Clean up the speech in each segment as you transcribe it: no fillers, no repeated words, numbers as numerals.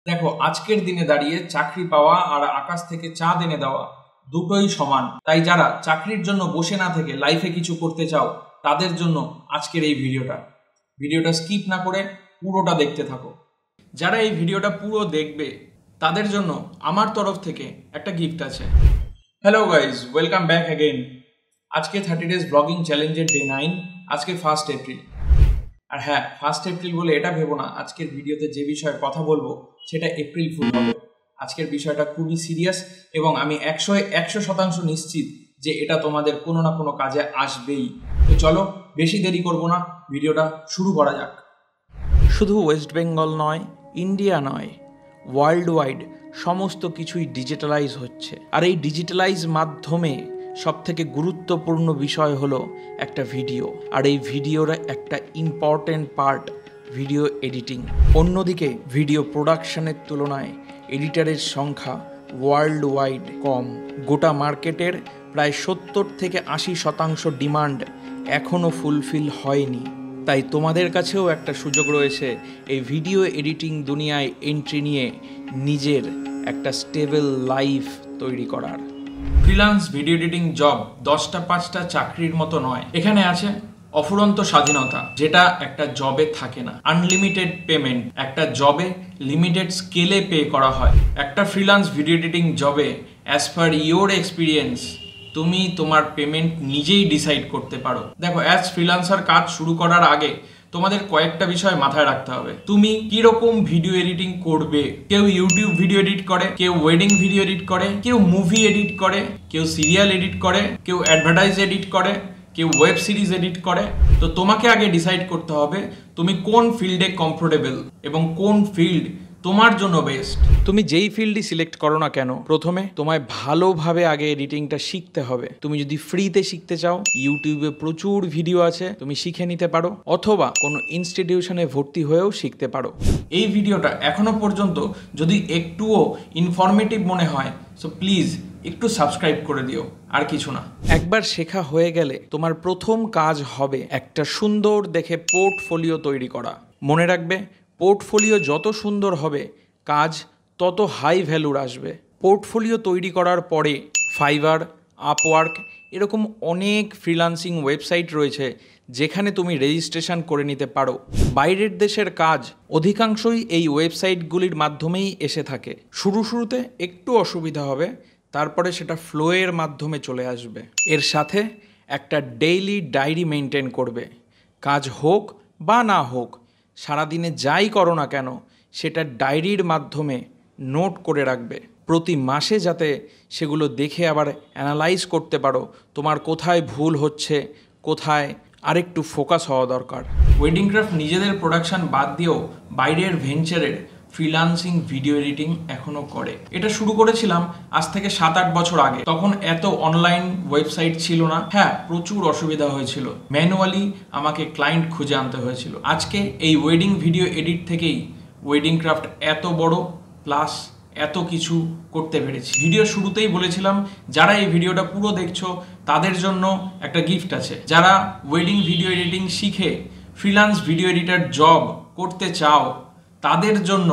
দেখো, আজকের দিনে দাঁড়িয়ে চাকরি পাওয়া আর আকাশ থেকে চাঁদ এনে দেওয়া দুটোই সমান। তাই যারা চাকরির জন্য বসে না থেকে লাইফে কিছু করতে চাও তাদের জন্য আজকের এই ভিডিওটা স্কিপ না করে পুরোটা দেখতে থাকো। যারা এই ভিডিওটা পুরো দেখবে তাদের জন্য আমার তরফ থেকে একটা গিফট আছে। Hello guys, welcome back again. আজকে 30 ডেজ ব্লগিং চ্যালেঞ্জের ডে 9। আজকে 1 এপ্রিল। আর হ্যাঁ, 1 এপ্রিল বলে এটা ভেবো না আজকের ভিডিওতে যে বিষয়ে কথা বলবো সেটা এপ্রিল ফুল হবে। আজকের বিষয়টা খুবই সিরিয়াস এবং আমি 100% নিশ্চিত যে এটা তোমাদের কোনো না কোনো কাজে আসবেই। তো চলো বেশি দেরি করবো না, ভিডিওটা শুরু করা যাক। শুধু ওয়েস্ট বেঙ্গল নয়, ইন্ডিয়া নয়, ওয়ার্ল্ড ওয়াইড সমস্ত কিছুই ডিজিটালাইজ হচ্ছে। আর এই ডিজিটালাইজ মাধ্যমে সবথেকে গুরুত্বপূর্ণ বিষয় হলো একটা ভিডিও। আর এই ভিডিওর একটা ইম্পর্টেন্ট পার্ট ভিডিও এডিটিং। অন্যদিকে ভিডিও প্রোডাকশনের তুলনায় এডিটারের সংখ্যা ওয়ার্ল্ড ওয়াইড কম। গোটা মার্কেটের প্রায় 70-80% ডিমান্ড এখনও ফুলফিল হয়নি। তাই তোমাদের কাছেও একটা সুযোগ রয়েছে এই ভিডিও এডিটিং দুনিয়ায় এন্ট্রি নিয়ে নিজের একটা স্টেবল লাইফ তৈরি করার। ফ্রিল্যান্স ভিডিও এডিটিং জব 10টা-5টা চাকরির মতো নয়। এখানে আছে অফুরন্ত স্বাধীনতা, যেটা একটা জবে থাকে না। আনলিমিটেড পেমেন্ট, একটা জবে লিমিটেড স্কেলে পে করা হয়। একটা ফ্রিল্যান্স ভিডিও এডিটিং জবে অ্যাজ পার ইয়োর এক্সপিরিয়েন্স তুমি তোমার পেমেন্ট নিজেই ডিসাইড করতে পারো। দেখো, অ্যাজ ফ্রিল্যান্সার কাজ শুরু করার আগে তোমাদের কয়েকটা বিষয় মাথায় রাখতে হবে। তুমি কিরকম ভিডিও এডিটিং করবে। কেউ ইউটিউব ভিডিও এডিট করে, কেউ ওয়েডিং ভিডিও এডিট করে, কেউ মুভি এডিট করে, কেউ সিরিয়াল এডিট করে, কেউ অ্যাডভার্টাইজ এডিট করে, কেউ ওয়েব সিরিজ এডিট করে। তো তোমাকে আগে ডিসাইড করতে হবে তুমি কোন ফিল্ডে কমফোর্টেবল এবং কোন ফিল্ড তোমার জন্য বেস্ট। তুমি যেই ফিল্ডই সিলেক্ট করো না কেন, প্রথমে তোমায় ভালোভাবে আগে এডিটিংটা শিখতে হবে। তুমি যদি ফ্রিতে শিখতে চাও, ইউটিউবে প্রচুর ভিডিও আছে, তুমি শিখে নিতে পারো, অথবা কোনো ইনস্টিটিউশনে ভর্তি হয়েও শিখতে পারো। এই ভিডিওটা এখনো পর্যন্ত যদি একটুও ইনফরমেটিভ মনে হয়, সো প্লিজ একটু সাবস্ক্রাইব করে দিও, আর কিছু না। একবার শেখা হয়ে গেলে তোমার প্রথম কাজ হবে একটা সুন্দর দেখে পোর্টফোলিও তৈরি করা। মনে রাখবে, পোর্টফোলিও যত সুন্দর হবে কাজ তত হাই ভ্যালুর আসবে। পোর্টফোলিও তৈরি করার পরে ফাইবার, আপওয়ার্ক এরকম অনেক ফ্রিল্যান্সিং ওয়েবসাইট রয়েছে যেখানে তুমি রেজিস্ট্রেশন করে নিতে পারো। বাইরের দেশের কাজ অধিকাংশই এই ওয়েবসাইটগুলির মাধ্যমেই এসে থাকে। শুরুতে একটু অসুবিধা হবে, তারপরে সেটা ফ্লোয়ের মাধ্যমে চলে আসবে। এর সাথে একটা ডেইলি ডায়েরি মেনটেন করবে। কাজ হোক বা না হোক, সারাদিনে যাই করো না কেন সেটা ডায়েরির মাধ্যমে নোট করে রাখবে। প্রতি মাসে যাতে সেগুলো দেখে আবার অ্যানালাইজ করতে পারো তোমার কোথায় ভুল হচ্ছে, কোথায় আরেকটু ফোকাস হওয়া দরকার। ওয়েডিং ক্রাফট নিজেদের প্রোডাকশন বাদ দিয়েও বাইরের ভেঞ্চারের ফ্রিল্যান্সিং ভিডিও এডিটিং এখনও করে। এটা শুরু করেছিলাম আজ থেকে 7-8 বছর আগে। তখন এত অনলাইন ওয়েবসাইট ছিল না। হ্যাঁ, প্রচুর অসুবিধা হয়েছিল, ম্যানুয়ালি আমাকে ক্লায়েন্ট খুঁজে আনতে হয়েছিল। আজকে এই ওয়েডিং ভিডিও এডিট থেকেই ওয়েডিং ক্রাফট এত বড়, প্লাস এত কিছু করতে পেরেছি। ভিডিও শুরুতেই বলেছিলাম যারা এই ভিডিওটা পুরো দেখছো তাদের জন্য একটা গিফট আছে। যারা ওয়েডিং ভিডিও এডিটিং শিখে ফ্রিল্যান্স ভিডিও এডিটর জব করতে চাও তাদের জন্য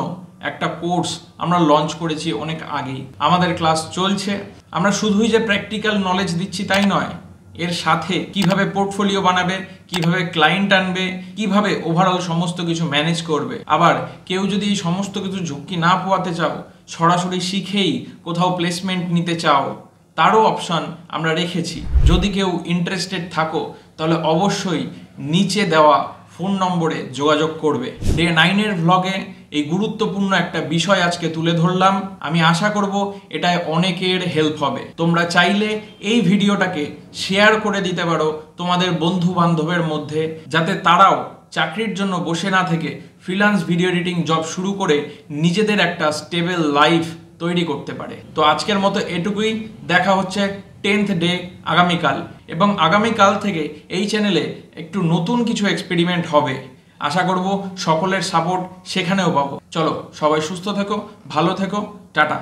একটা কোর্স আমরা লঞ্চ করেছি অনেক আগেই। আমাদের ক্লাস চলছে। আমরা শুধুই যে প্র্যাকটিক্যাল নলেজ দিচ্ছি তাই নয়, এর সাথে কিভাবে পোর্টফোলিও বানাবে, কিভাবে ক্লায়েন্ট আনবে, কিভাবে ওভারঅল সমস্ত কিছু ম্যানেজ করবে। আবার কেউ যদি এই সমস্ত কিছু ঝুঁকি না পোয়াতে চাও, সরাসরি শিখেই কোথাও প্লেসমেন্ট নিতে চাও, তারও অপশন আমরা রেখেছি। যদি কেউ ইন্টারেস্টেড থাকো তাহলে অবশ্যই নিচে দেওয়া ফোন নম্বরে যোগাযোগ করবে। ডে 9-এর ভ্লগে এই গুরুত্বপূর্ণ একটা বিষয় আজকে তুলে ধরলাম। আমি আশা করব এটায় অনেকের হেল্প হবে। তোমরা চাইলে এই ভিডিওটাকে শেয়ার করে দিতে পারো তোমাদের বন্ধু বান্ধবের মধ্যে, যাতে তারাও চাকরির জন্য বসে না থেকে ফ্রিল্যান্স ভিডিও এডিটিং জব শুরু করে নিজেদের একটা স্টেবল লাইফ তৈরি করতে পারে। তো আজকের মতো এটুকুই। দেখা হচ্ছে 10th ডে আগামীকাল, এবং আগামীকাল থেকে এই চ্যানেলে একটু নতুন কিছু এক্সপেরিমেন্ট হবে। আশা করব সকলের সাপোর্ট সেখানেও পাবো। চলো, সবাই সুস্থ থেকো, ভালো থেকো, টাটা।